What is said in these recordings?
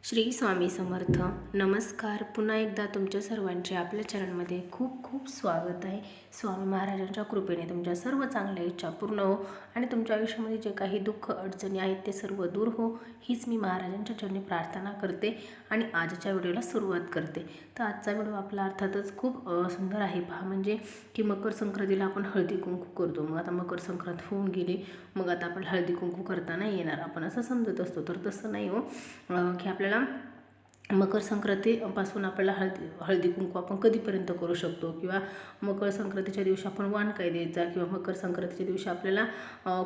श्री स्वामी समर्थ. नमस्कार. पुन्हा एकदा तुमच्या सर्वांचे आपल्या चॅनलमध्ये खूप खूप स्वागत आहे. स्वामी महाराजांच्या कृपेने तुमच्या सर्व चांगल्या इच्छा पूर्ण हो आणि तुमच्या आयुष्यामध्ये जे काही दुःख अडचणी आहेत ते सर्व दूर हो, हीच मी महाराजांच्या चरणी प्रार्थना करते आणि आजच्या व्हिडिओला सुरुवात करते. तर आजचा व्हिडिओ आपला अर्थातच खूप सुंदर आहे. पहा, म्हणजे की मकर संक्रांतीला आपण हळदी कुंकू करतो. मग आता मकर संक्रांत होऊन गेली, मग आता आपण हळदी कुंकू करता नाही येणार, आपण असं समजत असतो. तर तसं नाही हो, की आपल्याला मकर संक्रांतीपासून आपल्याला हळदी कुंकू आपण कधीपर्यंत करू शकतो, किंवा मकर संक्रांतीच्या दिवशी आपण वाण काय द्यायचा, किंवा मकर संक्रांतीच्या दिवशी आपल्याला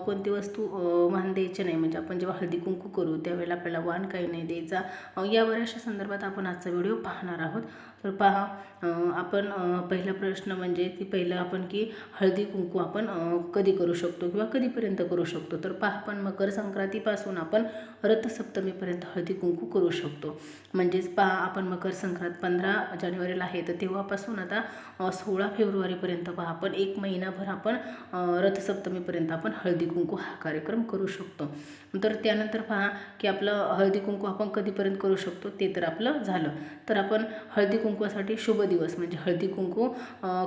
कोणती वस्तू वाण द्यायची नाही, म्हणजे आपण जेव्हा हळदी कुंकू करू त्यावेळेला आपल्याला वाण काही नाही द्यायचा, या बऱ्याचशा संदर्भात आपण आजचा व्हिडिओ पाहणार आहोत. तर पहा, आपण पहिला प्रश्न म्हणजे की पहिलं आपण की हळदी कुंकू आपण कधी करू शकतो किंवा कधीपर्यंत करू शकतो. तर पहा, आपण मकर संक्रांतीपासून आपण रथसप्तमीपर्यंत हळदी कुंकू करू शकतो. म्हणजेच पहा, आपण मकर संक्रांत 15 जानेवारीला आहे, तर तेव्हापासून आता 16 फेब्रुवारीपर्यंत पहा आपण एक महिनाभर आपण रथसप्तमीपर्यंत आपण हळदी कुंकू हा कार्यक्रम करू शकतो. तर त्यानंतर पहा की आपलं हळदी कुंकू आपण कधीपर्यंत करू शकतो ते तर आपलं झालं. तर आपण हळदी कुंकवासाठी शुभ दिवस म्हणजे हळदी कुंकू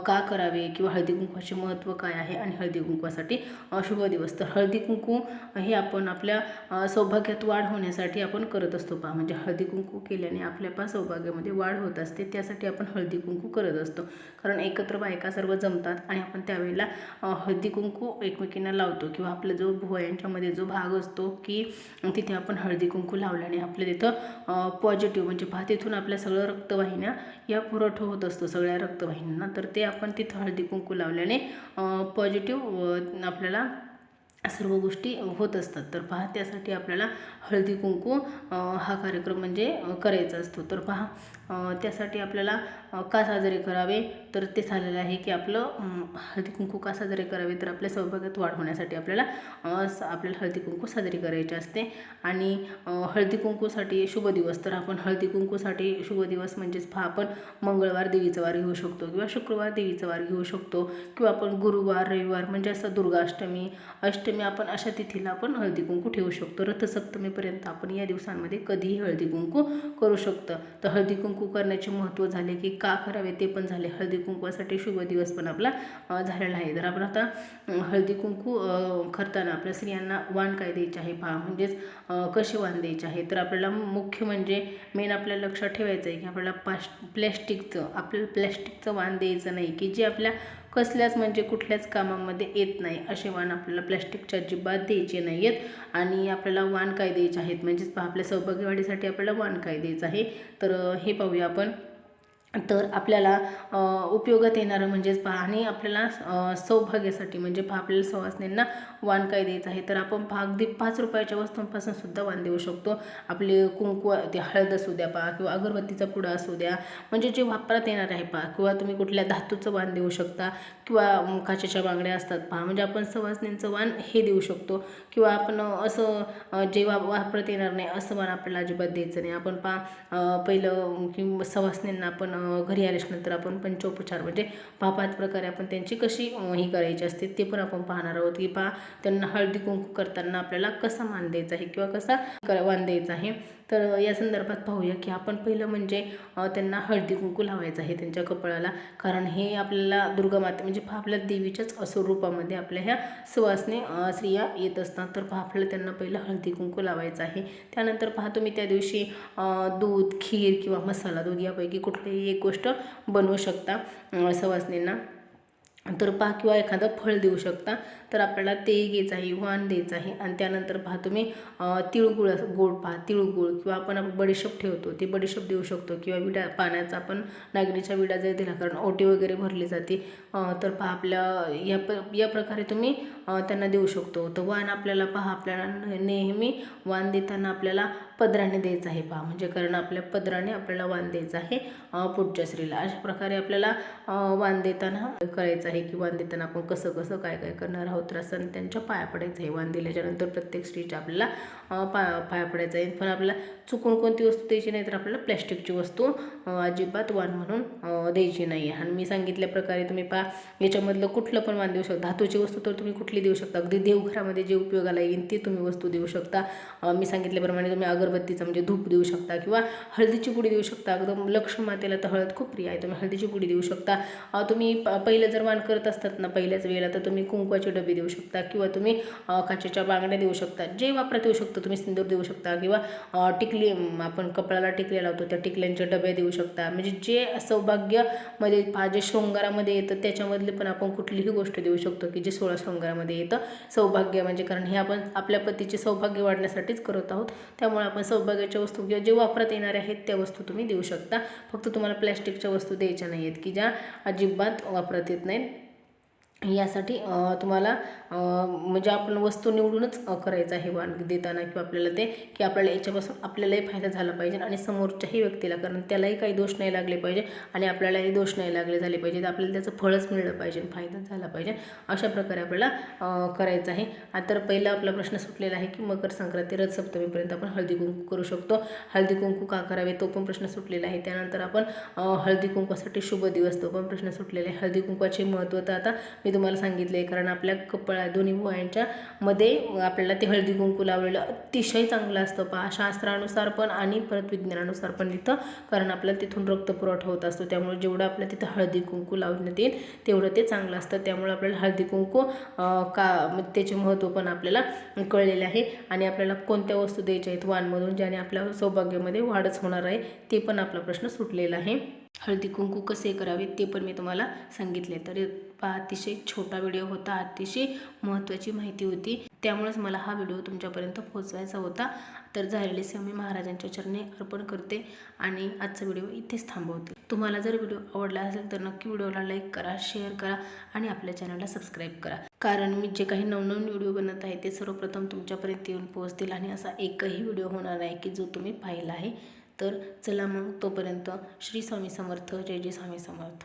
का करावे किंवा हळदी कुंकवाचे महत्त्व काय आहे आणि हळदी कुंकवासाठी शुभ दिवस. तर हळदी कुंकू हे आपण आपल्या सौभाग्यात वाढ होण्यासाठी आपण करत असतो. पहा, म्हणजे हळदी कुंकू केल्याने आपल्या सौभाग्यामध्ये वाढ होत असते, त्यासाठी आपण हळदी कुंकू करत असतो. कारण एकत्र बायका सर्व जमतात आणि आपण त्यावेळेला हळदी कुंकू एकमेकींना लावतो, किंवा आपला जो भुवयांच्यामध्ये जो भाग असतो की तिथे आपण हळदी कुंकू लावल्याने आपल्या तिथं पॉझिटिव्ह म्हणजे पहा तिथून आपल्या सगळं रक्तवाहिन्या या पुरवठा होत असतो सगळ्या रक्तवाहिन्यांना. तर ते आपण तिथं हळदी कुंकू लावल्याने पॉझिटिव्ह आपल्याला सर्व गोष्टी होत असतात. तर पहा, त्यासाठी आपल्याला हळदी कुंकू हा कार्यक्रम म्हणजे करायचा असतो. तर पहा, त्यासाठी आपल्याला का साजरे करावे, तर ते झालेलं आहे की आपलं हळदी कुंकू का साजरे करावे, तर आपल्या सौभाग्यात वाढ होण्यासाठी आपल्याला हळदी कुंकू साजरी करायची असते. आणि हळदी कुंकूसाठी शुभ दिवस, तर आपण हळदी कुंकूसाठी शुभ दिवस म्हणजेच पहा, आपण मंगळवार देवीचा वार घेऊ शकतो, किंवा शुक्रवार देवीचा वार घेऊ शकतो, किंवा आपण गुरुवार रविवार म्हणजे असं दुर्गाष्टमी अष्टमी आपण अशा तिथीला आपण हळदी कुंकू ठेवू शकतो. रथसप्तमीपर्यंत आपण या दिवसांमध्ये कधीही हळदी कुंकू करू शकतो. तर हळदी कुंकू करण्याचे महत्त्व झाले की का करावे ते पण झाले. हळदी कुंकवासाठी शुभ दिवस पण आपला झालेला आहे. तर आपण आता हळदी कुंकू करताना आपल्या स्त्रियांना वाण काय द्यायचे आहे पहा, म्हणजेच कसे वाण द्यायचे आहे. तर आपल्याला मुख्य म्हणजे मेन आपल्याला लक्षात ठेवायचं आहे की आपल्याला प्लॅस्टिकचं वाण द्यायचं नाही, की जे आपल्या कसल्याच म्हणजे कुठल्याच कामामध्ये येत नाही असे वाण आपल्याला प्लॅस्टिकच्या अजिबात द्यायचे नाही आहेत. आणि आपल्याला वाण काय द्यायचे आहेत म्हणजेच आपल्या सौभाग्यवाढीसाठी आपल्याला वाण काय द्यायचं आहे, तर हे पाहूया आपण. तर आपल्याला उपयोगात येणारं म्हणजेच पहा, आणि आपल्याला सौभाग्यासाठी म्हणजे पहा आपल्याला सवासनींना वाण काय द्यायचं आहे, तर आपण अगदी 5 रुपयाच्या वस्तूंपासून सुद्धा वाण देऊ शकतो. आपले कुंकू ते हळद असू द्या पहा, किंवा अगरबत्तीचा पुडा असू द्या, म्हणजे जे वापरात येणार आहे पहा, किंवा तुम्ही कुठल्या धातूचं वाण देऊ शकता, किंवा काचेच्या बांगड्या असतात पहा, म्हणजे आपण सवासनींचं वाण हे देऊ शकतो. किंवा आपण असं जे वापरत येणार नाही असं वाण आपल्याला अजिबात द्यायचं नाही. आपण पहा पहिलं की सवासनींना आपण घरी आल्याच्यानंतर आपण पंचोपचार म्हणजे 5 प्रकारे आपण त्यांची कशी ही करायची असते ते पण आपण पाहणार आहोत. की पहा, त्यांना हळदी कुंकू करताना आपल्याला कसा मान द्यायचा आहे किंवा कसा वाण द्यायचा आहे. तर या संदर्भात पाहूया की आपण पहिलं म्हणजे त्यांना हळदी कुंकू लावायचं आहे त्यांच्या कपाळाला. कारण हे आपल्याला दुर्गा माता म्हणजे पहा आपल्या देवीच्याच स्वरूपामध्ये आपल्या ह्या सुवासनी स्त्रिया येत असतात. तर पहा आपल्याला त्यांना पहिलं हळदी कुंकू लावायचं आहे. त्यानंतर पहा तुम्ही त्या दिवशी दूध, खीर किंवा मसाला दूध यापैकी कुठलीही एक गोष्ट बनवू शकता सवासनींना. तर पहा, किंवा एखादं फळ देऊ शकता. तर आपल्याला ते घ्यायचं आहे, वाण द्यायचं आहे. आणि त्यानंतर पहा तुम्ही तिळगुळ गोड पहा तिळगुळ, किंवा आपण बडीशेप ठेवतो ते बडीशेप देऊ शकतो, किंवा विडा पाण्याचा आपण नागणीच्या विडा जर दिला, कारण ओटी वगैरे भरली जाते. तर पहा आपल्या या प्रकारे तुम्ही त्यांना देऊ शकतो. तर वाण आपल्याला पहा आपल्याला नेहमी वाण देताना आपल्याला पदराने द्यायचं आहे पहा, म्हणजे कारण आपल्या पदराने आपल्याला वाण द्यायचं आहे पुढच्या स्त्रीला. अशा प्रकारे आपल्याला वाण देताना करायचं आहे, की वाण देताना आपण कसं काय करणार आहोत. पावित्र असतात त्यांच्या पाया पडायचं आहे. वाण दिल्याच्यानंतर प्रत्येक स्त्रीच्या आपल्याला पाया पडायचं आहे. पण आपल्याला चुकून कोणती वस्तू द्यायची नाही, तर आपल्याला प्लॅस्टिकची वस्तू अजिबात वाण म्हणून द्यायची नाही आहे. आणि मी सांगितल्या प्रकारे तुम्ही याच्यामधलं कुठलं पण वाण देऊ शकता. धातूची वस्तू तर तुम्ही कुठली देऊ शकता, अगदी देवघरामध्ये जे उपयोगाला येईल ते तुम्ही वस्तू देऊ शकता. मी सांगितल्याप्रमाणे तुम्ही अगरबत्तीचं म्हणजे धूप देऊ शकता किंवा हळदीची पुडी देऊ शकता. एकदम लक्ष्मी मातेला तर हळद खूप प्रिय आहे, तुम्ही हळदीची पुडी देऊ शकता. तुम्ही पहिलं जर वाण करत असतात ना पहिल्याच वेळेला, तर तुम्ही कुंकवाचे डबे देऊ शकता किंवा तुम्ही काचेच्या बांगड्या देऊ शकता. जे वापरात येऊ शकतं तुम्ही सिंदूर देऊ शकता किंवा टिकली आपण कपाळाला टिकल्या लावतो त्या टिकल्यांचे डबे देऊ शकता. म्हणजे जे सौभाग्यामध्ये जे शृंगारामध्ये येतं त्याच्यामधले पण आपण कुठलीही गोष्ट देऊ शकतो की जे 16 शृंगारामध्ये येतं. सौभाग्य म्हणजे कारण हे आपण आपल्या पतीचे सौभाग्य वाढण्यासाठीच करत आहोत, त्यामुळे आपण सौभाग्याच्या वस्तू किंवा जे वापरात येणाऱ्या आहेत त्या वस्तू तुम्ही देऊ शकता. फक्त तुम्हाला प्लॅस्टिकच्या वस्तू द्यायच्या नाही आहेत की ज्या अजिबात वापरात येत नाहीत. यासाठी तुम्हाला म्हणजे आपण वस्तू निवडूनच करायचं आहे वाण देताना किंवा आपल्याला ते की आपल्याला याच्यापासून आपल्यालाही फायदा झाला पाहिजे आणि समोरच्याही व्यक्तीला, कारण त्यालाही काही दोष नाही लागले पाहिजे आणि आपल्यालाही दोष नाही लागले झाले पाहिजे, तर आपल्याला त्याचं फळच मिळलं पाहिजे, फायदा झाला पाहिजे. अशा प्रकारे आपल्याला करायचं आहे. तर पहिला आपला प्रश्न सुटलेला आहे की मकर संक्रांती रथसप्तमीपर्यंत आपण हळदी कुंकू करू शकतो. हळदी कुंकू का करावे तो पण प्रश्न सुटलेला आहे. त्यानंतर आपण हळदी कुंकवासाठी शुभ दिवस तो पण प्रश्न सुटलेला आहे. हळदी कुंकवाचे महत्त्व तर आता मी तुम्हाला सांगितले आहे, कारण आपल्या कपाळा दोन्ही भुवयांच्या मध्ये आपल्याला ते हळदी कुंकू लावलेलं अतिशय चांगलं असतं शास्त्रानुसार पण आणि परत विज्ञानानुसार पण तिथं, कारण आपल्याला तिथून रक्तपुरवठा होत असतो. त्यामुळे जेवढं आपल्या तिथं हळदी कुंकू लावण्यात येईल तेवढं ते चांगलं असतं. त्यामुळे आपल्याला हळदी कुंकू त्याचे महत्त्व पण आपल्याला कळलेले आहे आणि आपल्याला कोणत्या वस्तू द्यायच्या आहेत वाणमधून ज्याने आपल्या सौभाग्यामध्ये वाढच होणार आहे ते पण आपला प्रश्न सुटलेला आहे. हळदी कुंकू कसे करावे ते पण मी तुम्हाला सांगितले. तर अतिशय छोटा व्हिडिओ होता, अतिशय महत्त्वाची माहिती होती, त्यामुळेच मला हा व्हिडिओ तुमच्यापर्यंत पोहोचवायचा होता. तर झालेली सेवा मी महाराजांच्या चरणी अर्पण करते आणि आजचा व्हिडिओ इथेच थांबवते. तुम्हाला जर व्हिडिओ आवडला असेल तर नक्की व्हिडिओला लाईक करा, शेअर करा आणि आपल्या चॅनलला सबस्क्राईब करा, कारण मी जे काही नवनवीन व्हिडिओ बनवत आहे ते सर्वप्रथम तुमच्यापर्यंत येऊन पोहोचतील आणि असा एकही व्हिडिओ होणार नाही की जो तुम्ही पाहिला आहे. तर चला मग तोपर्यंत श्री स्वामी समर्थ. जय जय स्वामी समर्थ.